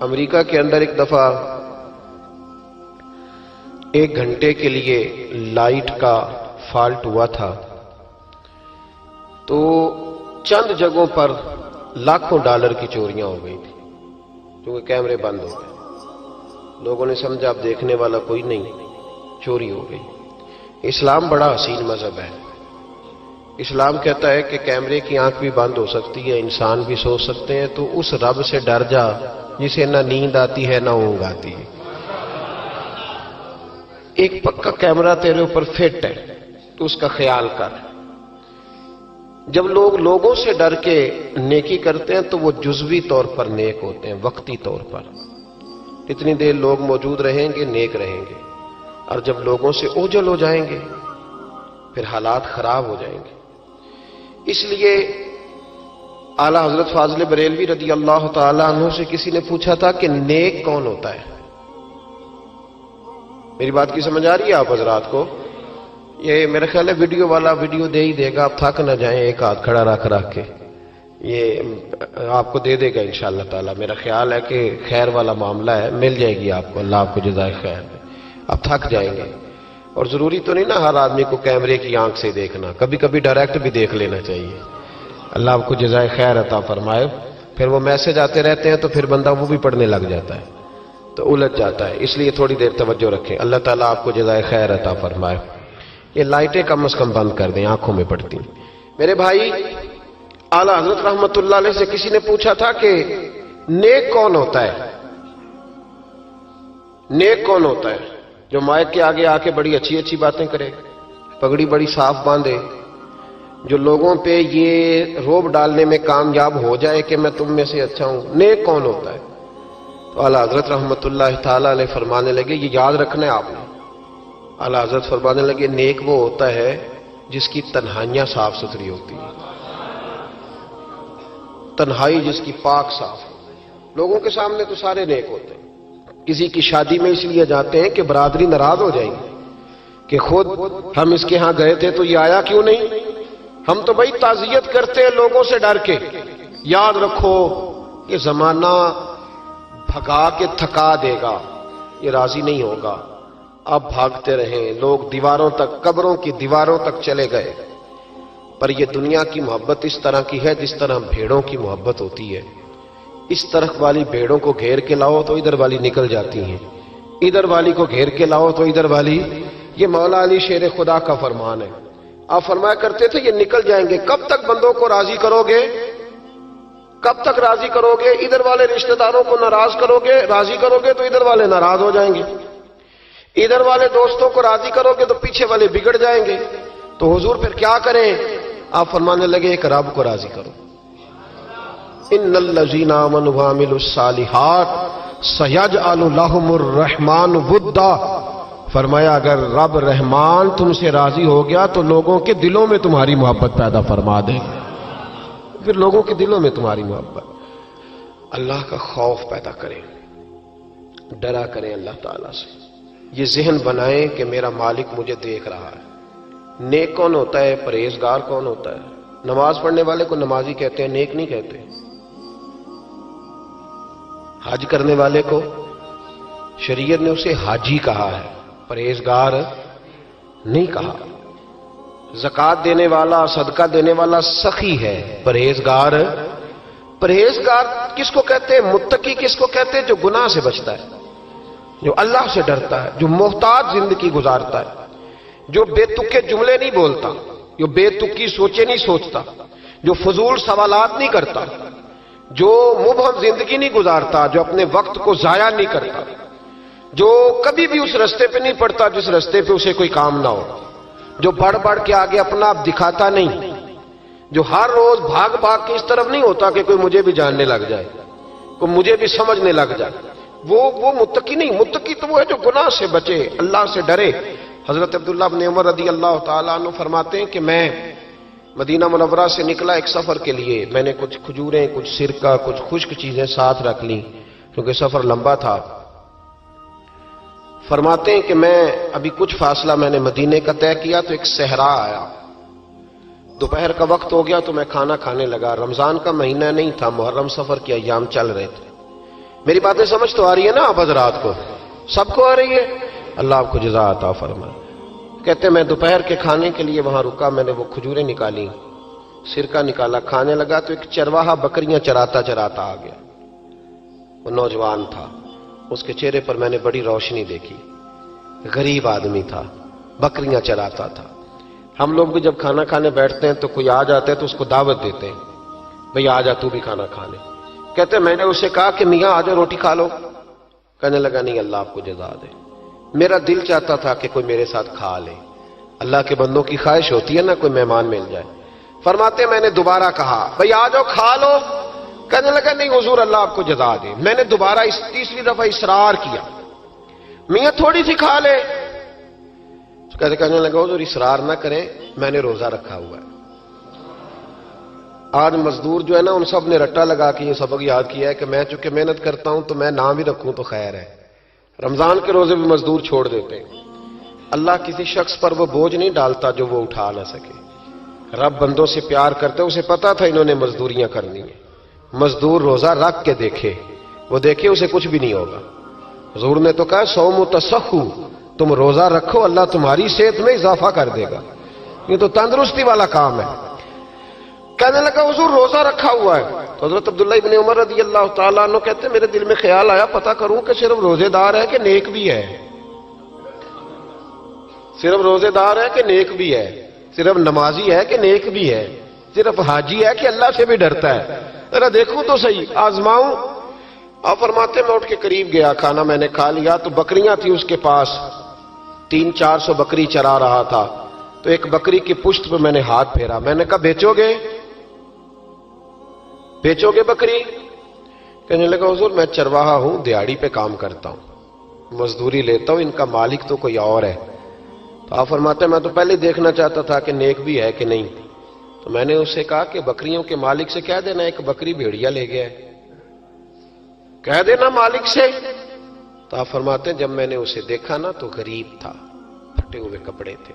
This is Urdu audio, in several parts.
امریکہ کے اندر ایک دفعہ 1 گھنٹے کے لیے لائٹ کا فالٹ ہوا تھا، تو چند جگہوں پر لاکھوں ڈالر کی چوریاں ہو گئی تھی کیونکہ کیمرے بند ہو گئے۔ لوگوں نے سمجھا اب دیکھنے والا کوئی نہیں، چوری ہو گئی۔ اسلام بڑا حسین مذہب ہے۔ اسلام کہتا ہے کہ کیمرے کی آنکھ بھی بند ہو سکتی ہے، انسان بھی سو سکتے ہیں، تو اس رب سے ڈر جا جسے نہ نیند آتی ہے نہ اونگ آتی ہے۔ ایک پکا کیمرہ تیرے اوپر فٹ ہے تو اس کا خیال کر۔ جب لوگ لوگوں سے ڈر کے نیکی کرتے ہیں تو وہ جزوی طور پر نیک ہوتے ہیں، وقتی طور پر۔ اتنی دیر لوگ موجود رہیں گے نیک رہیں گے، اور جب لوگوں سے اوجھل ہو جائیں گے پھر حالات خراب ہو جائیں گے۔ اس لیے اعلیٰ حضرت فاضل بریلوی رضی اللہ تعالی عنہ سے کسی نے پوچھا تھا کہ نیک کون ہوتا ہے؟ میری بات کی سمجھ آ رہی ہے آپ حضرات کو؟ یہ میرا خیال ہے ویڈیو والا ویڈیو دے ہی دے گا، آپ تھک نہ جائیں، ایک ہاتھ کھڑا رکھ کے یہ آپ کو دے دے گا انشاءاللہ تعالی۔ میرا خیال ہے کہ خیر والا معاملہ ہے، مل جائے گی آپ کو، اللہ آپ کو جزائے خیر دے۔ آپ تھک جائیں گے، اور ضروری تو نہیں نا ہر آدمی کو کیمرے کی آنکھ سے دیکھنا، کبھی کبھی ڈائریکٹ بھی دیکھ لینا چاہیے۔ اللہ آپ کو جزائے خیر عطا فرمائے۔ پھر وہ میسج آتے رہتے ہیں تو پھر بندہ وہ بھی پڑھنے لگ جاتا ہے تو الجھ جاتا ہے، اس لیے تھوڑی دیر توجہ رکھیں۔ اللہ تعالیٰ آپ کو جزائے خیر عطا فرمائے۔ یہ لائٹیں کم از کم بند کر دیں، آنکھوں میں پڑتی ہیں۔ میرے بھائی، اعلیٰ حضرت رحمت اللہ علیہ سے کسی نے پوچھا تھا کہ نیک کون ہوتا ہے؟ نیک کون ہوتا ہے؟ جو مائک کے آگے آ کے بڑی اچھی اچھی باتیں کرے، پگڑی بڑی صاف باندھے، جو لوگوں پہ یہ روب ڈالنے میں کامیاب ہو جائے کہ میں تم میں سے اچھا ہوں، نیک کون ہوتا ہے؟ تو اعلیٰ حضرت رحمت اللہ تعالی علیہ فرمانے لگے، یہ یاد رکھنا ہے آپ نے۔ اعلیٰ حضرت فرمانے لگے، نیک وہ ہوتا ہے جس کی تنہائیاں صاف ستھری ہوتی ہیں، تنہائی جس کی پاک صاف۔ لوگوں کے سامنے تو سارے نیک ہوتے ہیں، کسی کی شادی میں اس لیے جاتے ہیں کہ برادری ناراض ہو جائے گی کہ خود ہم اس کے ہاں گئے تھے تو یہ آیا کیوں نہیں؟ ہم تو بھائی تعزیت کرتے ہیں لوگوں سے ڈر کے۔ یاد رکھو کہ زمانہ بھگا کے تھکا دے گا، یہ راضی نہیں ہوگا۔ اب بھاگتے رہیں، لوگ دیواروں تک، قبروں کی دیواروں تک چلے گئے، پر یہ دنیا کی محبت اس طرح کی ہے جس طرح بھیڑوں کی محبت ہوتی ہے۔ اس طرف والی بھیڑوں کو گھیر کے لاؤ تو ادھر والی نکل جاتی ہیں، ادھر والی کو گھیر کے لاؤ تو ادھر والی۔ یہ مولا علی شیر خدا کا فرمان ہے۔ آپ فرمایا کرتے تھے یہ نکل جائیں گے۔ کب تک بندوں کو راضی کرو گے؟ کب تک راضی کرو گے؟ ادھر والے رشتہ داروں کو ناراض کرو گے، راضی کرو گے تو ادھر والے ناراض ہو جائیں گے، ادھر والے دوستوں کو راضی کرو گے تو پیچھے والے بگڑ جائیں گے۔ تو حضور پھر کیا کریں؟ آپ فرمانے لگے ایک رب کو راضی کرو۔ ان الذین آمنوا وعملوا الصالحات سیجعل لهم الرحمن ودا۔ فرمایا اگر رب رحمان تم سے راضی ہو گیا تو لوگوں کے دلوں میں تمہاری محبت پیدا فرما دے گا، پھر لوگوں کے دلوں میں تمہاری محبت۔ اللہ کا خوف پیدا کریں، ڈرا کریں اللہ تعالیٰ سے، یہ ذہن بنائیں کہ میرا مالک مجھے دیکھ رہا ہے۔ نیک کون ہوتا ہے؟ پرہیزگار کون ہوتا ہے؟ نماز پڑھنے والے کو نمازی کہتے ہیں، نیک نہیں کہتے۔ حج کرنے والے کو شریعت نے اسے حاجی کہا ہے، پرہیزگار نہیں کہا۔ زکوٰۃ دینے والا، صدقہ دینے والا سخی ہے، پرہیزگار۔ پرہیزگار کس کو کہتے ہیں؟ متقی کس کو کہتے ہیں؟ جو گناہ سے بچتا ہے، جو اللہ سے ڈرتا ہے، جو محتاط زندگی گزارتا ہے، جو بے تکے جملے نہیں بولتا، جو بے تکی سوچے نہیں سوچتا، جو فضول سوالات نہیں کرتا، جو مبہم زندگی نہیں گزارتا، جو اپنے وقت کو ضائع نہیں کرتا، جو کبھی بھی اس رستے پہ نہیں پڑتا جس رستے پہ اسے کوئی کام نہ ہو، جو بڑھ بڑھ کے آگے اپنا آپ دکھاتا نہیں، جو ہر روز بھاگ بھاگ کے اس طرف نہیں ہوتا کہ کوئی مجھے بھی جاننے لگ جائے، کوئی مجھے بھی سمجھنے لگ جائے، وہ متقی نہیں۔ متقی تو وہ ہے جو گناہ سے بچے، اللہ سے ڈرے۔ حضرت عبداللہ بن عمر رضی اللہ تعالیٰ عنہ فرماتے ہیں کہ میں مدینہ منورہ سے نکلا ایک سفر کے لیے، میں نے کچھ کھجوریں، کچھ سرکہ، کچھ خشک چیزیں ساتھ رکھ لیں کیونکہ سفر لمبا تھا۔ فرماتے ہیں کہ میں ابھی کچھ فاصلہ میں نے مدینے کا طے کیا تو ایک صحرا آیا، دوپہر کا وقت ہو گیا تو میں کھانا کھانے لگا۔ رمضان کا مہینہ نہیں تھا، محرم سفر کے ایام چل رہے تھے۔ میری باتیں سمجھ تو آ رہی ہے نا آپ حضرات کو؟ سب کو آ رہی ہے؟ اللہ آپ کو جزا عطا فرمائے۔ کہتے میں دوپہر کے کھانے کے لیے وہاں رکا، میں نے وہ کھجوریں نکالی، سرکہ نکالا، کھانے لگا تو ایک چرواہا بکریاں چراتا چراتا آ گیا۔ وہ نوجوان تھا، اس کے چہرے پر میں نے بڑی روشنی دیکھی، غریب آدمی تھا، بکریاں چراتا تھا۔ ہم لوگ بھی جب کھانا کھانے بیٹھتے ہیں تو کوئی آ جاتا ہے تو اس کو دعوت دیتے ہیں، بھئی آ جا تو بھی کھانا کھانے۔ کہتے میں نے اسے کہا کہ میاں آ جا روٹی کھا لو۔ کہنے لگا نہیں، اللہ آپ کو جزا دے، میرا دل چاہتا تھا کہ کوئی میرے ساتھ کھا لے۔ اللہ کے بندوں کی خواہش ہوتی ہے نا کوئی مہمان مل جائے۔ فرماتے میں نے دوبارہ کہا بھئی آ جاؤ کھا لو۔ کہنے لگا نہیں حضور اللہ آپ کو جزا دے۔ میں نے دوبارہ تیسری دفعہ اصرار کیا، میاں تھوڑی سی کھا لے۔ کہنے لگا حضور اصرار نہ کریں، میں نے روزہ رکھا ہوا ہے۔ آج مزدور جو ہے نا ان سب نے رٹا لگا کے یہ سبق یاد کیا ہے کہ میں چونکہ محنت کرتا ہوں تو میں نہ بھی رکھوں تو خیر ہے۔ رمضان کے روزے بھی مزدور چھوڑ دیتے ہیں۔ اللہ کسی شخص پر وہ بوجھ نہیں ڈالتا جو وہ اٹھا نہ سکے۔ رب بندوں سے پیار کرتے، اسے پتا تھا انہوں نے مزدوریاں کرنی ہیں۔ مزدور روزہ رکھ کے دیکھے، وہ دیکھے اسے کچھ بھی نہیں ہوگا۔ حضور نے تو کہا صوم تصحو، تم روزہ رکھو اللہ تمہاری صحت میں اضافہ کر دے گا، یہ تو تندرستی والا کام ہے۔ کہنے لگا حضور روزہ رکھا ہوا ہے۔ تو حضرت عبداللہ ابن عمر رضی اللہ تعالیٰ عنہ کہتے ہیں میرے دل میں خیال آیا پتہ کروں کہ صرف روزے دار ہے کہ نیک بھی ہے، صرف روزے دار ہے کہ نیک بھی ہے، صرف نمازی ہے کہ نیک بھی ہے، صرف حاجی ہے کہ اللہ سے بھی ڈرتا ہے، ذرا دیکھوں تو صحیح، آزماؤں۔ آپ فرماتے میں اٹھ کے قریب گیا، کھانا میں نے کھا لیا تو بکریاں تھی اس کے پاس، 300-400 بکری چرا رہا تھا۔ تو ایک بکری کی پشت پہ میں نے ہاتھ پھیرا، میں نے کہا بیچو گے بکری؟ کہنے لگا حضور میں چرواہا ہوں، دیہاڑی پہ کام کرتا ہوں، مزدوری لیتا ہوں، ان کا مالک تو کوئی اور ہے۔ تو آپ فرماتے میں تو پہلے دیکھنا چاہتا تھا کہ نیک بھی ہے کہ نہیں۔ تو میں نے اسے کہا کہ بکریوں کے مالک سے کہہ دینا ایک بکری بھیڑیا لے گیا ہے، کہہ دینا مالک سے۔ تو آپ فرماتے ہیں جب میں نے اسے دیکھا نا تو غریب تھا، پھٹے ہوئے کپڑے تھے۔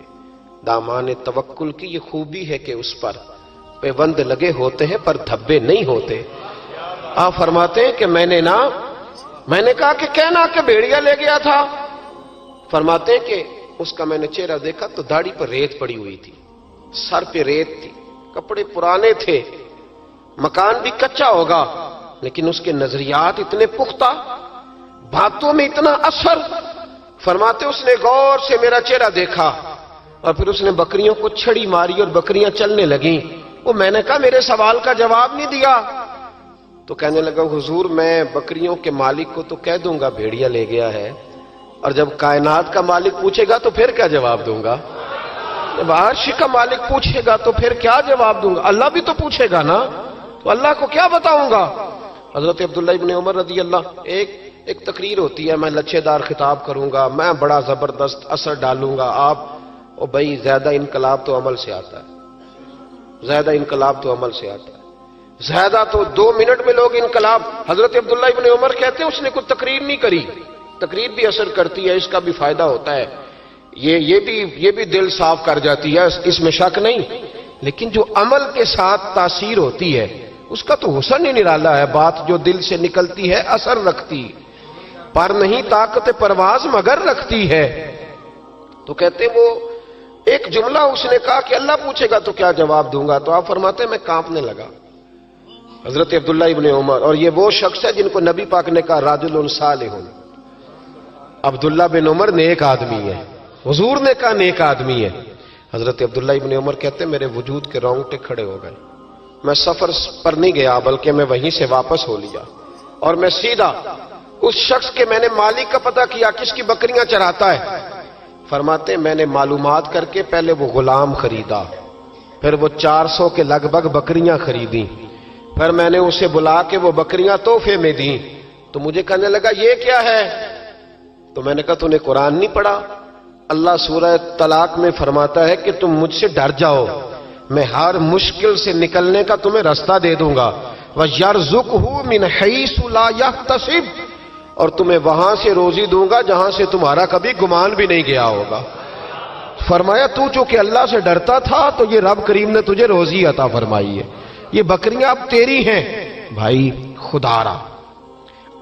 دامان توکل کی یہ خوبی ہے کہ اس پر پیوند لگے ہوتے ہیں پر دھبے نہیں ہوتے۔ آپ فرماتے ہیں کہ میں نے کہا کہ کہنا کہ بھیڑیا لے گیا تھا۔ فرماتے ہیں کہ اس کا میں نے چہرہ دیکھا تو داڑھی پر ریت پڑی ہوئی تھی، سر پہ ریت تھی، کپڑے پرانے تھے، مکان بھی کچا ہوگا لیکن اس کے نظریات اتنے پختہ، باتوں میں اتنا اثر۔ فرماتے اس نے غور سے میرا چہرہ دیکھا اور پھر اس نے بکریوں کو چھڑی ماری اور بکریاں چلنے لگیں۔ وہ میں نے کہا میرے سوال کا جواب نہیں دیا۔ تو کہنے لگا حضور میں بکریوں کے مالک کو تو کہہ دوں گا بھیڑیا لے گیا ہے، اور جب کائنات کا مالک پوچھے گا تو پھر کیا جواب دوں گا؟ جب عرش کا مالک پوچھے گا تو پھر کیا جواب دوں گا؟ اللہ بھی تو پوچھے گا نا، تو اللہ کو کیا بتاؤں گا؟ حضرت عبداللہ ابن عمر رضی اللہ، ایک تقریر ہوتی ہے، میں لچھے دار خطاب کروں گا، میں بڑا زبردست اثر ڈالوں گا، آپ او بھائی زیادہ انقلاب تو عمل سے آتا ہے، زیادہ انقلاب تو عمل سے آتا ہے، زیادہ تو 2 منٹ میں لوگ انقلاب۔ حضرت عبداللہ ابن عمر کہتے ہیں اس نے کوئی تقریر نہیں کری، تقریر بھی اثر کرتی ہے، اس کا بھی فائدہ ہوتا ہے، یہ بھی دل صاف کر جاتی ہے، اس میں شک نہیں، لیکن جو عمل کے ساتھ تاثیر ہوتی ہے اس کا تو حسن ہی نرالا ہے۔ بات جو دل سے نکلتی ہے اثر رکھتی، پر نہیں طاقت پرواز مگر رکھتی ہے۔ تو کہتے وہ ایک جملہ اس نے کہا کہ اللہ پوچھے گا تو کیا جواب دوں گا؟ تو آپ فرماتے ہیں میں کانپنے لگا۔ حضرت عبداللہ ابن عمر، اور یہ وہ شخص ہے جن کو نبی پاک نے کہا راجل صالح، عبداللہ بن عمر نیک آدمی ہے، حضور نے کہا نیک آدمی ہے۔ حضرت عبداللہ ابن عمر کہتے ہیں میرے وجود کے رونگٹے کھڑے ہو گئے، میں سفر پر نہیں گیا بلکہ میں وہیں سے واپس ہو لیا اور میں سیدھا اس شخص کے میں نے مالک کا پتہ کیا کس کی بکریاں چراتا ہے۔ فرماتے ہیں میں نے معلومات کر کے پہلے وہ غلام خریدا، پھر وہ 400 کے لگ بھگ بکریاں خریدیں، پھر میں نے اسے بلا کے وہ بکریاں تحفے میں دیں۔ تو مجھے کہنے لگا یہ کیا ہے؟ تو میں نے کہا تو نے قرآن نہیں پڑھا؟ اللہ سورہ طلاق میں فرماتا ہے کہ تم مجھ سے ڈر جاؤ، میں ہر مشکل سے نکلنے کا تمہیں راستہ دے دوں گا، وَيَرْزُقْهُ مِنْ حَيْثُ لَا يَحْتَسِبُ، اور تمہیں وہاں سے روزی دوں گا جہاں سے تمہارا کبھی گمان بھی نہیں گیا ہوگا۔ فرمایا تو چونکہ اللہ سے ڈرتا تھا تو یہ رب کریم نے تجھے روزی عطا فرمائی ہے، یہ بکریاں اب تیری ہیں۔ بھائی خدا را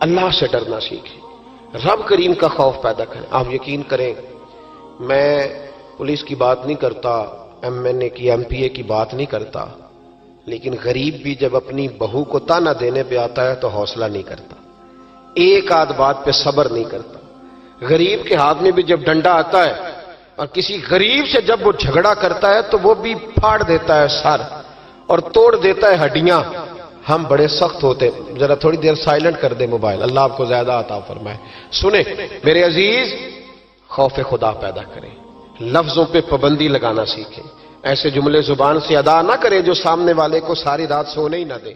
اللہ سے ڈرنا سیکھیں، رب کریم کا خوف پیدا کریں۔ آپ یقین کریں، میں پولیس کی بات نہیں کرتا، ایم این اے کی، ایم پی اے کی بات نہیں کرتا، لیکن غریب بھی جب اپنی بہو کو تانا دینے پہ آتا ہے تو حوصلہ نہیں کرتا، ایک آدھ بات پہ صبر نہیں کرتا۔ غریب کے ہاتھ میں بھی جب ڈنڈا آتا ہے اور کسی غریب سے جب وہ جھگڑا کرتا ہے تو وہ بھی پھاڑ دیتا ہے سر اور توڑ دیتا ہے ہڈیاں۔ ہم بڑے سخت ہوتے، ذرا تھوڑی دیر سائلنٹ کر دے موبائل، اللہ آپ کو زیادہ عطا فرمائے۔ سنیں میرے عزیز، خوف خدا پیدا کریں، لفظوں پہ پابندی لگانا سیکھیں، ایسے جملے زبان سے ادا نہ کریں جو سامنے والے کو ساری رات سونے ہی نہ دیں۔